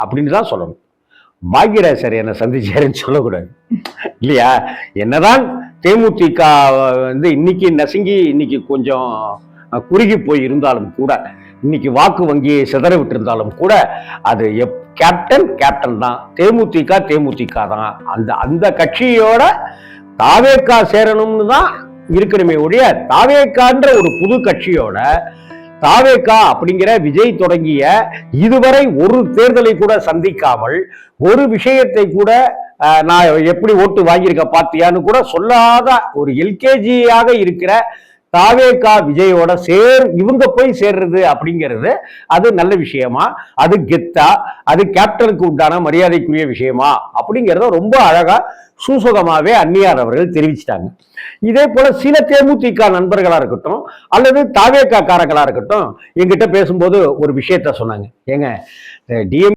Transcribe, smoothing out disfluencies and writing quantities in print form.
அப்படின்னு தான் சொல்லணும். பாக்யராஜ் சார் என்னை சந்திச்சாருன்னு சொல்லக்கூடாது இல்லையா? என்னதான் தேமுதிக இன்னைக்கு நசுங்கி இன்னைக்கு கொஞ்சம் குறுகி போய் இருந்தாலும் கூட, இன்னைக்கு வாக்கு வங்கியை சிதற விட்டு இருந்தாலும் கூட, அது கேப்டன் தான். தேமுதிக தான். அந்த கட்சியோட தாவேகா சேரணும்னு தான் இருக்கணுமே ஒழிய, தாவேகான்ற ஒரு புது கட்சியோட தாவேகா அப்படிங்கிற விஜய் தொடங்கிய இதுவரை ஒரு தேர்தலை கூட சந்திக்காமல், ஒரு விஷயத்தை கூட நான் எப்படி ஓட்டு வாங்கியிருக்க பாத்தியான்னு கூட சொல்லாத ஒரு எல்கேஜியாக இருக்கிற தாவேகா விஜயோட இவங்க போய் சேர்றது அப்படிங்கிறது அது நல்ல விஷயமா, அது கெத்தா, அது கேப்டனுக்கு உண்டான மரியாதைக்குரிய விஷயமா அப்படிங்கிறத ரொம்ப அழகா சூசகமாவே அந்நியார் அவர்கள் தெரிவிச்சிட்டாங்க. இதே போல சில தேமுதிக நண்பர்களா இருக்கட்டும் அல்லது தாவேகா காரங்களா இருக்கட்டும் என்கிட்ட பேசும்போது ஒரு விஷயத்த சொன்னாங்க. ஏங்க, டிஎம்